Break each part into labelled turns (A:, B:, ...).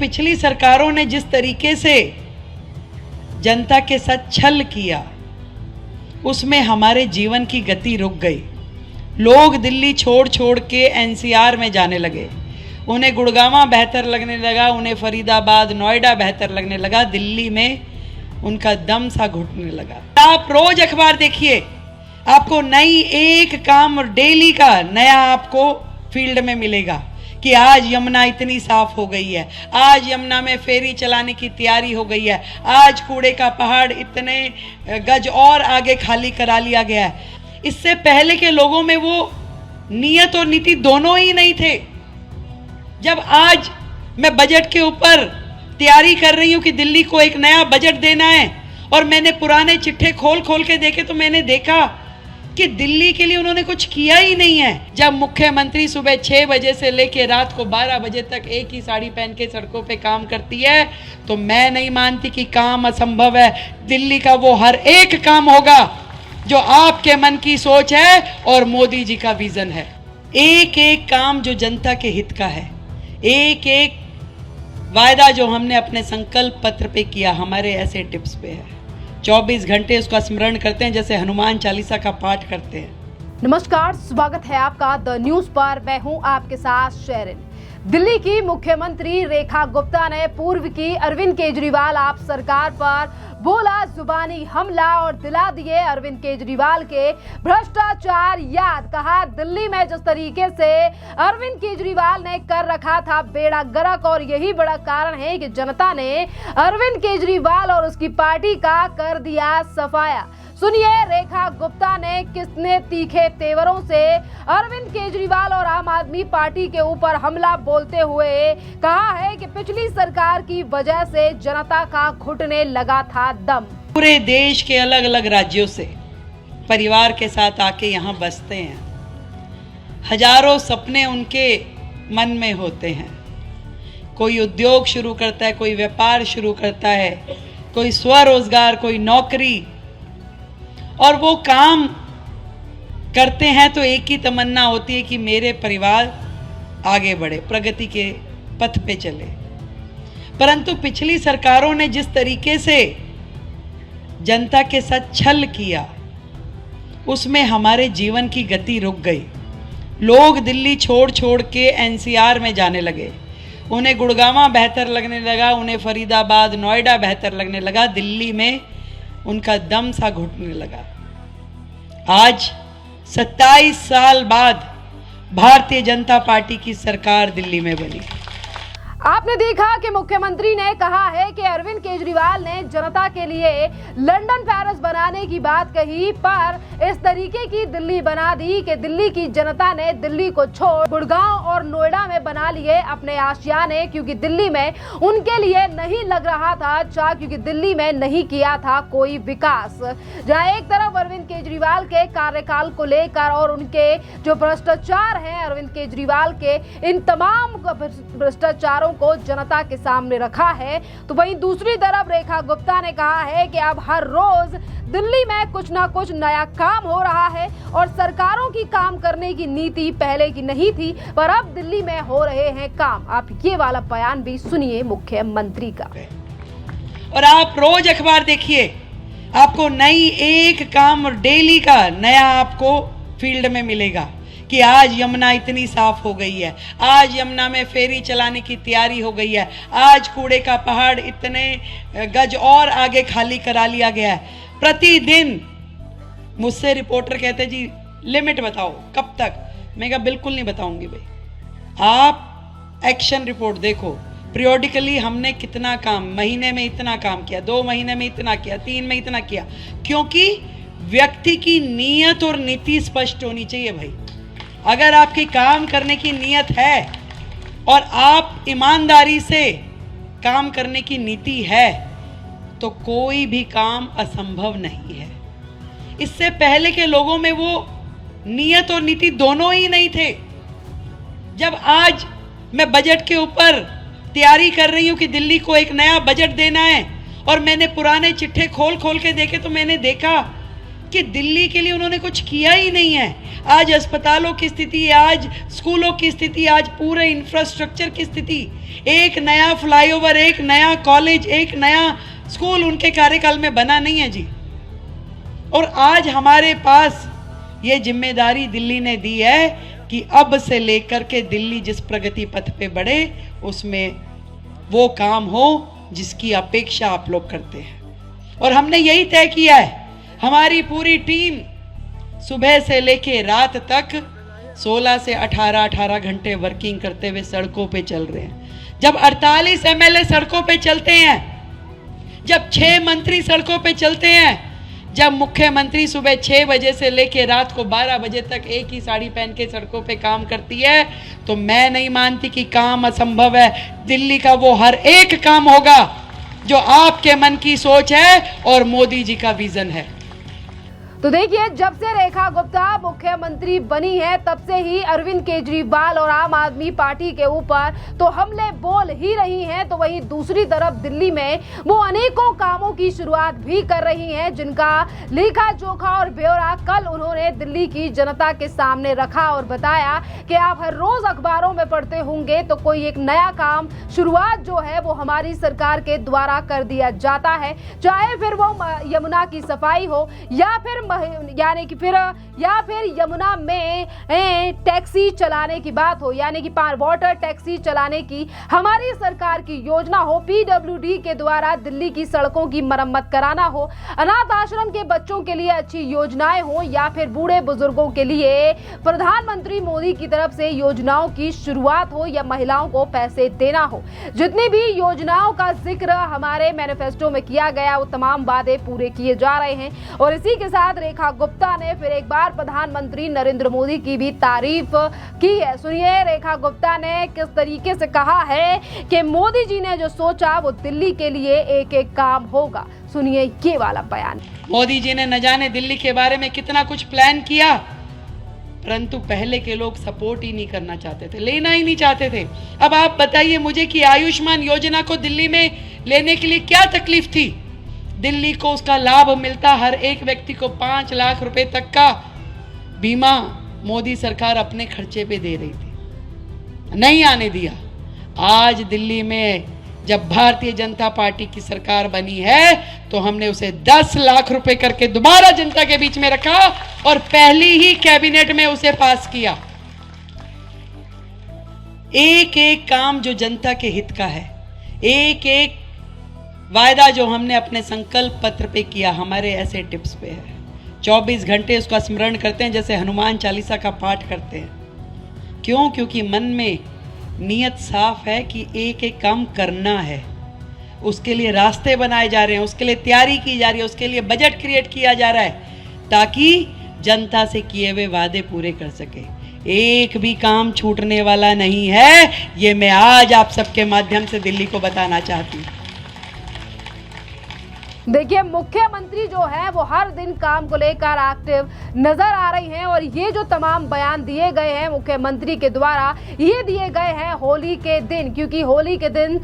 A: पिछली सरकारों ने जिस तरीके से जनता के साथ छल किया, उसमें हमारे जीवन की गति रुक गई। लोग दिल्ली छोड़ छोड़ के एनसीआर में जाने लगे। उन्हें गुड़गांव बेहतर लगने लगा, उन्हें फरीदाबाद, नोएडा बेहतर लगने लगा। दिल्ली में उनका दम सा घुटने लगा। आप रोज अखबार देखिए, आपको नई एक काम डेली का नया आपको फील्ड में मिलेगा कि आज यमुना इतनी साफ हो गई है, आज यमुना में फेरी चलाने की तैयारी हो गई है, आज कूड़े का पहाड़ इतने गज और आगे खाली करा लिया गया है। इससे पहले के लोगों में वो नियत और नीति दोनों ही नहीं थे। जब आज मैं बजट के ऊपर तैयारी कर रही हूं कि दिल्ली को एक नया बजट देना है, और मैंने पुराने चिट्ठे खोल खोल के देखे तो मैंने देखा कि दिल्ली के लिए उन्होंने कुछ किया ही नहीं है। जब मुख्यमंत्री सुबह 6 बजे से लेकर रात को 12 बजे तक एक ही साड़ी पहन के सड़कों पे काम करती है, तो मैं नहीं मानती कि काम असंभव है। दिल्ली का वो हर एक काम होगा जो आपके मन की सोच है और मोदी जी का विजन है। एक एक काम जो जनता के हित का है, एक एक वायदा जो हमने अपने संकल्प पत्र पे किया, हमारे ऐसे टिप्स पे है। 24 घंटे उसका स्मरण करते हैं, जैसे हनुमान चालीसा का पाठ करते हैं।
B: नमस्कार, स्वागत है आपका द न्यूज पर। मैं हूं आपके साथ शेरिन। दिल्ली की मुख्यमंत्री रेखा गुप्ता ने पूर्व की अरविंद केजरीवाल आप सरकार पर बोला जुबानी हमला और दिला दिए अरविंद केजरीवाल के भ्रष्टाचार याद। कहा दिल्ली में जिस तरीके से अरविंद केजरीवाल ने कर रखा था बेड़ा गर्क, और यही बड़ा कारण है कि जनता ने अरविंद केजरीवाल और उसकी पार्टी का कर दिया सफाया। सुनिए रेखा गुप्ता ने किसने तीखे तेवरों से अरविंद केजरीवाल और आम आदमी पार्टी के ऊपर हमला बोलते हुए कहा है कि पिछली सरकार की वजह से जनता का घुटने लगा था दम।
A: पूरे देश के अलग अलग राज्यों से परिवार के साथ आके यहाँ बसते हैं। हजारों सपने उनके मन में होते हैं। कोई उद्योग शुरू करता है, कोई व्यापार शुरू करता है, कोई स्वरोजगार, कोई नौकरी, और वो काम करते हैं तो एक ही तमन्ना होती है कि मेरे परिवार आगे बढ़े, प्रगति के पथ पे चले। परंतु पिछली सरकारों ने जिस तरीके से जनता के साथ छल किया, उसमें हमारे जीवन की गति रुक गई। लोग दिल्ली छोड़ छोड़ के एनसीआर में जाने लगे। उन्हें गुड़गांव बेहतर लगने लगा, उन्हें फरीदाबाद, नोएडा बेहतर लगने लगा। दिल्ली में उनका दम सा घुटने लगा। आज 27 साल बाद भारतीय जनता पार्टी की सरकार दिल्ली में बनी।
B: आपने देखा कि मुख्यमंत्री ने कहा है कि अरविंद केजरीवाल ने जनता के लिए लंदन पेरिस बनाने की बात कही, पर इस तरीके की दिल्ली बना दी कि दिल्ली की जनता ने दिल्ली को छोड़ गुड़गांव और नोएडा में बना लिए अपने आशियाने, क्योंकि दिल्ली में उनके लिए नहीं लग रहा था अच्छा, क्योंकि दिल्ली में नहीं किया था कोई विकास। जहां एक तरफ अरविंद केजरीवाल के कार्यकाल को लेकर और उनके जो भ्रष्टाचार हैं, अरविंद केजरीवाल के इन तमाम भ्रष्टाचारों को जनता के सामने रखा है, तो वहीं दूसरी तरफ रेखा गुप्ता ने कहा है कि अब हर रोज दिल्ली में कुछ ना कुछ नया काम हो रहा है, और सरकारों की काम करने की नीति पहले की नहीं थी, पर अब दिल्ली में हो रहे हैं काम। आप ये वाला बयान भी सुनिए मुख्यमंत्री का।
A: और आप रोज अखबार देखिए, आपको नई एक काम डेली का नया आपको फील्ड में मिलेगा कि आज यमुना इतनी साफ हो गई है, आज यमुना में फेरी चलाने की तैयारी हो गई है, आज कूड़े का पहाड़ इतने गज और आगे खाली करा लिया गया है। प्रतिदिन मुझसे रिपोर्टर कहते जी लिमिट बताओ कब तक। मैं कहा बिल्कुल नहीं बताऊंगी भाई, आप एक्शन रिपोर्ट देखो। पीरियोडिकली हमने कितना काम, महीने में इतना काम किया, 2 महीने में इतना किया, 3 में इतना किया, क्योंकि व्यक्ति की नीयत और नीति स्पष्ट होनी चाहिए भाई। अगर आपकी काम करने की नीयत है और आप ईमानदारी से काम करने की नीति है, तो कोई भी काम असंभव नहीं है। इससे पहले के लोगों में वो नीयत और नीति दोनों ही नहीं थे। जब आज मैं बजट के ऊपर तैयारी कर रही हूं कि दिल्ली को एक नया बजट देना है, और मैंने पुराने चिट्ठे खोल खोल के देखे तो मैंने देखा कि दिल्ली के लिए उन्होंने कुछ किया ही नहीं है। आज अस्पतालों की स्थिति, आज स्कूलों की स्थिति, आज पूरे इंफ्रास्ट्रक्चर की स्थिति, एक नया फ्लाईओवर, एक नया कॉलेज, एक नया स्कूल उनके कार्यकाल में बना नहीं है जी। और आज हमारे पास ये जिम्मेदारी दिल्ली ने दी है कि अब से लेकर के दिल्ली जिस प्रगति पथ पे बढ़े उसमें वो काम हो जिसकी अपेक्षा आप लोग करते हैं। और हमने यही तय किया है। हमारी पूरी टीम सुबह से लेके रात तक 16 से 18 घंटे वर्किंग करते हुए सड़कों पे चल रहे हैं। जब 48 MLA सड़कों पे चलते हैं, जब 6 मंत्री सड़कों पे चलते हैं, जब मुख्यमंत्री सुबह 6 बजे से लेके रात को 12 बजे तक एक ही साड़ी पहन के सड़कों पे काम करती है, तो मैं नहीं मानती कि काम असंभव है। दिल्ली का वो हर एक काम होगा जो आपके मन की सोच है और मोदी जी का विजन है।
B: तो देखिए, जब से रेखा गुप्ता मुख्यमंत्री बनी है तब से ही अरविंद केजरीवाल और आम आदमी पार्टी के ऊपर तो हमले बोल ही रही हैं, तो वहीं दूसरी तरफ दिल्ली में वो अनेकों कामों की शुरुआत भी कर रही हैं जिनका लेखा जोखा और ब्यौरा कल उन्होंने दिल्ली की जनता के सामने रखा और बताया कि आप हर रोज अखबारों में पढ़ते होंगे तो कोई एक नया काम शुरुआत जो है वो हमारी सरकार के द्वारा कर दिया जाता है, चाहे फिर वो यमुना की सफाई हो या फिर यमुना में टैक्सी चलाने की बात हो, यानी कि वाटर टैक्सी चलाने की हमारी सरकार की योजना हो, पीडब्ल्यूडी के द्वारा दिल्ली की सड़कों की मरम्मत कराना हो, अनाथ आश्रम के बच्चों के लिए अच्छी योजनाएं हो या फिर बूढ़े बुजुर्गों के लिए प्रधानमंत्री मोदी की तरफ से योजनाओं की शुरुआत हो या महिलाओं को पैसे देना हो, जितनी भी योजनाओं का जिक्र हमारे मैनिफेस्टो में किया गया वो तमाम वादे पूरे किए जा रहे हैं। और इसी के साथ रेखा गुप्ता ने फिर एक बार प्रधानमंत्री नरेंद्र मोदी की भी तारीफ की है। सुनिए रेखा गुप्ता ने किस तरीके से कहा है कि मोदी जी ने जो सोचा वो दिल्ली के लिए एक एक काम होगा। सुनिए ये वाला बयान।
A: मोदी जी ने न जाने दिल्ली के बारे में कितना कुछ प्लान किया, परंतु पहले के लोग सपोर्ट ही नहीं करना चाहते थे, लेना ही नहीं चाहते थे। अब आप बताइए मुझे कि आयुष्मान योजना को दिल्ली में लेने के लिए क्या तकलीफ थी। दिल्ली को उसका लाभ मिलता, हर एक व्यक्ति को 5 लाख रुपए तक का बीमा मोदी सरकार अपने खर्चे पे दे रही थी, नहीं आने दिया। आज दिल्ली में जब भारतीय जनता पार्टी की सरकार बनी है तो हमने उसे 10 लाख रुपए करके दोबारा जनता के बीच में रखा और पहली ही कैबिनेट में उसे पास किया। एक एक काम जो जनता के हित का है, एक एक वायदा जो हमने अपने संकल्प पत्र पे किया, हमारे ऐसे टिप्स पे है। 24 घंटे उसका स्मरण करते हैं, जैसे हनुमान चालीसा का पाठ करते हैं। क्यों? क्योंकि मन में नियत साफ है कि एक एक काम करना है, उसके लिए रास्ते बनाए जा रहे हैं, उसके लिए तैयारी की जा रही है, उसके लिए बजट क्रिएट किया जा रहा है ताकि जनता से किए हुए वादे पूरे कर सके। एक भी काम छूटने वाला नहीं है, ये मैं आज आप सबके माध्यम से दिल्ली को बताना चाहती हूँ।
B: देखिए, मुख्यमंत्री जो है वो हर दिन काम को लेकर एक्टिव नजर आ रही हैं और ये जो तमाम बयान दिए गए हैं मुख्यमंत्री के द्वारा, ये दिए गए हैं होली के दिन, क्योंकि होली के दिन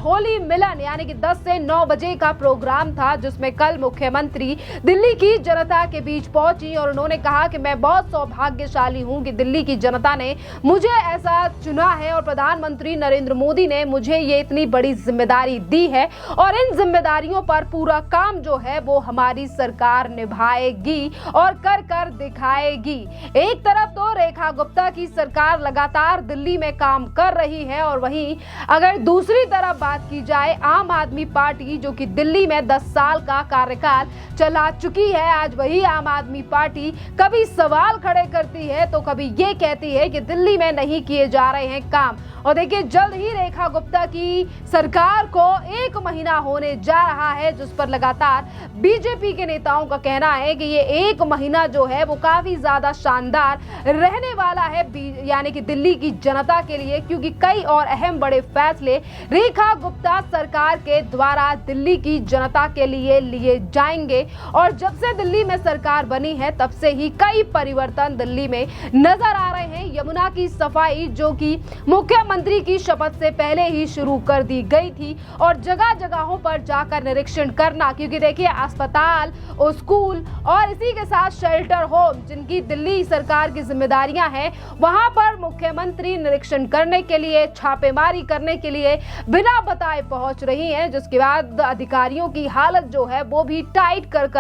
B: होली मिलन यानी कि 10 से 9 बजे का प्रोग्राम था जिसमें कल मुख्यमंत्री दिल्ली की जनता के बीच पहुंची और उन्होंने कहा कि मैं बहुत सौभाग्यशाली हूं कि दिल्ली की जनता ने मुझे ऐसा चुना है और प्रधानमंत्री नरेंद्र मोदी ने मुझे ये इतनी बड़ी जिम्मेदारी दी है और इन जिम्मेदारियों पर पूरा काम जो है वो हमारी सरकार निभाएगी और कर दिखाएगी। एक तरफ तो रेखा गुप्ता की सरकार लगातार दिल्ली में काम कर रही है और वहीं अगर दूसरी तरफ बात की जाए आम आदमी पार्टी जो कि दिल्ली में 10 साल का कार्यकाल चला चुकी है, आज वही आम आदमी पार्टी कभी सवाल खड़े करती है तो कभी ये कहती है कि दिल्ली में नहीं किए जा रहे हैं काम। और देखिए, जल्द ही रेखा गुप्ता की सरकार को 1 महीना होने जा रहा है जिस पर लगातार बीजेपी के नेताओं का कहना है कि ये 1 महीना जो है वो काफी ज्यादा शानदार रहने वाला है यानी कि दिल्ली की जनता के लिए, क्योंकि कई और अहम बड़े फैसले रेखा गुप्ता सरकार के द्वारा दिल्ली की जनता के लिए लिए जाएंगे। और जब से दिल्ली में सरकार बनी है तब से ही कई परिवर्तन दिल्ली में नजर आ रहे हैं। यमुना की सफाई जो कि मुख्यमंत्री की शपथ से पहले ही शुरू कर दी गई थी और जगह जगहों पर जाकर निरीक्षण करना घटना, क्योंकि देखिए अस्पताल और स्कूल और इसी के साथ शेल्टर होम जिनकी दिल्ली सरकार की जिम्मेदारियां हैं, वहां पर मुख्यमंत्री निरीक्षण करने के लिए, छापेमारी करने के लिए बिना बताए पहुंच रही हैं, जिसके बाद अधिकारियों की हालत जो है वो भी टाइट कर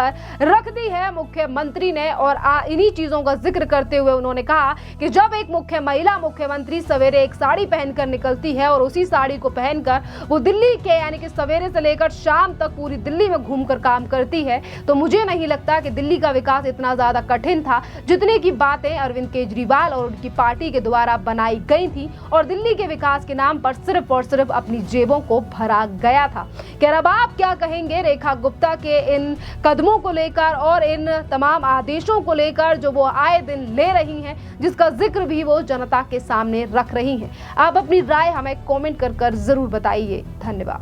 B: रख दी है मुख्यमंत्री ने। और इन्हीं चीजों का जिक्र करते हुए उन्होंने कहा कि जब एक महिला मुख्यमंत्री सवेरे एक साड़ी पहनकर निकलती है और उसी साड़ी को पहनकर वो दिल्ली के यानी कि सवेरे से लेकर शाम तक पूरी दिल्ली में घूमकर काम करती है, तो मुझे नहीं लगता कि दिल्ली का विकास इतना ज्यादा कठिन था जितने की बातें अरविंद केजरीवाल और उनकी पार्टी के द्वारा बनाई गई थी और दिल्ली के विकास के नाम पर सिर्फ और सिर्फ अपनी जेबों को भरा गया था। खैर, अब आप क्या कहेंगे रेखा गुप्ता के इन कदमों को लेकर और इन तमाम आदेशों को लेकर जो वो आए दिन ले रही हैं, जिसका जिक्र भी वो जनता के सामने रख रही हैं? आप अपनी राय हमें कमेंट कर जरूर बताइए। धन्यवाद।